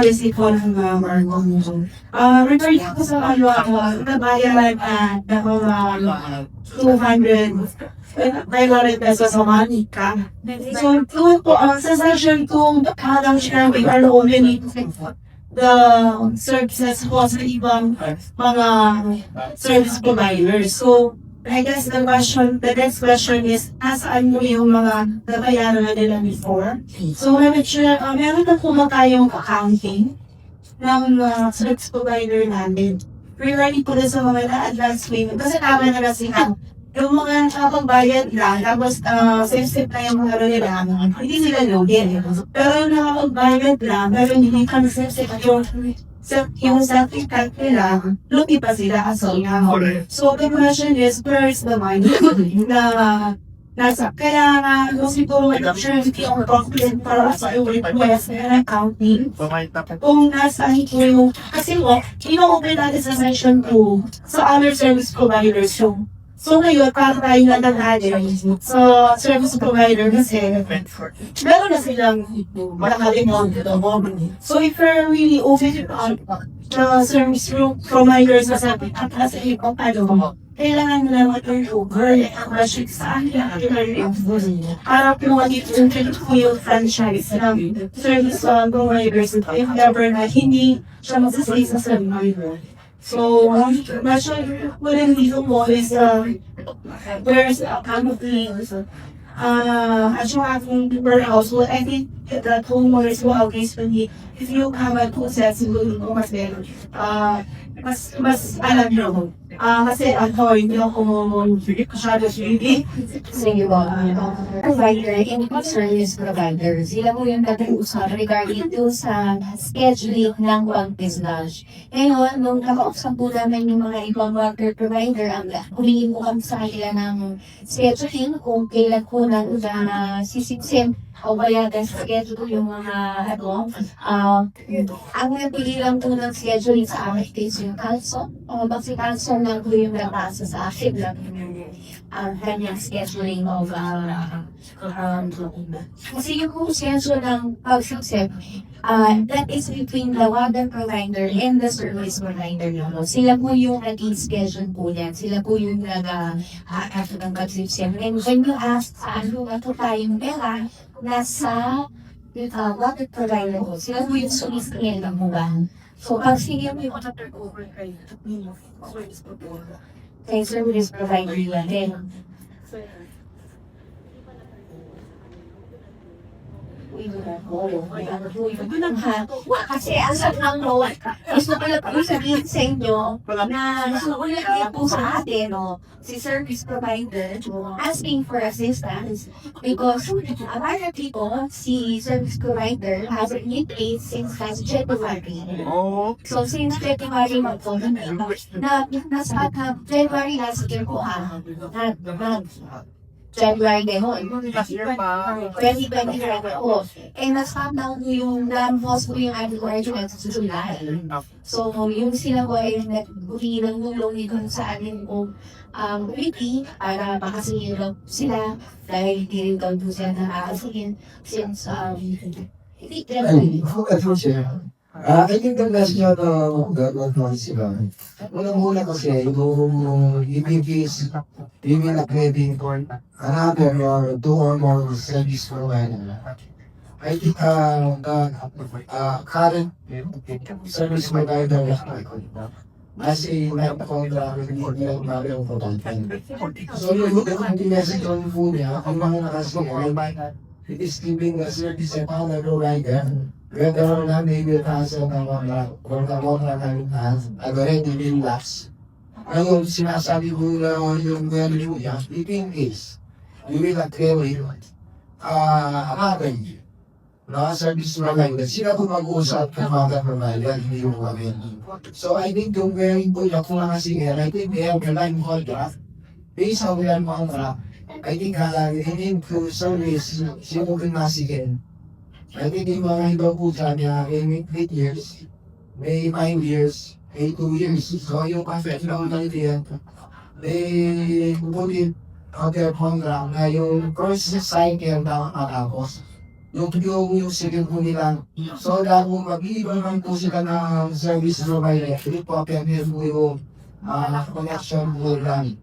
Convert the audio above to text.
Receipt po ng regarding po sa nabayaran na mga 200 pesos sa money ka. So, doon po, sa session kung parang sinabi are only the services po sa ibang mga service providers. So, I guess the next question is, nasaan mo yung mga nabayaran na nila before? So, meron na po ba tayong accounting ng service provider namin? Regarding po sa mga na-advance payment, kasi tama na kasi yung mga nakapagbayad na, tapos safe na yung mga nila, hindi sila login. Pero yung nakapagbayad na, pero hindi ka safe yung certificate nila, lugi pa sila kasi so the question is, where is the money na nasa? Kaya nga, siguro maturity ang profit para sa request ng accounting. Kung nasa ito yung, kasi ino-open natin sa session 2 sa other service providers yung. So ngayon, para tayo na nag-add sa service provider kasi meron na silang malakaling dito. So if you're really open to service providers na sabi at nasa ibang kailangan nila mag-turnover ang question sa akin para po mag-itong yung franchise ng service providers if ever na hindi siya masasay sa service. So, question wouldn't be the is where's the accounting as you have per household. I think that homeowners will always believe if you have a process, mas alam nyo. Kasi hindi ako masyado hindi. Sige po, provider and service provider, sila po yung nag-uusap regarding to sa scheduling ng pag-dispatch. Ngayon, nung nakausap po namin yung mga ibang water provider, humingi po kami sa kanila ng scheduling kung kailan po na sisipsim o kaya schedule yung mga ang nagpili lang po ng scheduling sa akin is yung council. Kasi council lang po yung nabasa sa akin lang ang kanyang scheduling of kasi yung po schedule ng pag-sipsim, that is between the water provider and the service provider. Sila po yung nag-schedule po yan. Sila po yung nag-ato ng pag-sipsim. And when you ask ano tayong pera, nasa water provider po. Sila po yung sumisingil ng muban. So, pag sige mo yung turnover kay service provider yan din. Kasi asap ng bawat gusto ko lang po sabihin sa inyo na suulit po sa atin si service provider asking for assistance because other people, si service provider has been in place since last January. So since January na nasa January last year po January demo, 2024 po. And na-stop na po yung non-host po yung ating ordinansa sa July. So, yung sila po ay nag-uri ng tulong dito sa ating committee para makasingin lang sila dahil hindi rin daw po sila nakakasingin since hindi I think the best niya na gagawin sila. Unang-una kasi, yung ibibis, even na pwedeng another or two or more service provider. I think current service provider kasi may contract hindi yung provider. So yung message on po niya, ang mga nakasingin, it is giving a service and other provider. Whether na maybe taso ng mga na kalimutan, already been lost. Ngayon, sinasabi ko na yung value niya, it is, you will actually, happen. Service provider, sila po mag-uusap ng mga provider, hindi yung kami. So I think yung very important kung nakasingin, I think we have a line contract, based on yan mga I think hindi to service, sino rin nasigin. I think yung mga iba po dyan niya, may 8 years, may 5 years, may 2 years. So yung perfect na yan, they put it on their contract na yung first cycle na matapos. yung second po nila. So, dahil kung mag-iiba naman po sila ng service provider, ito po, pwede po yung connection po lang.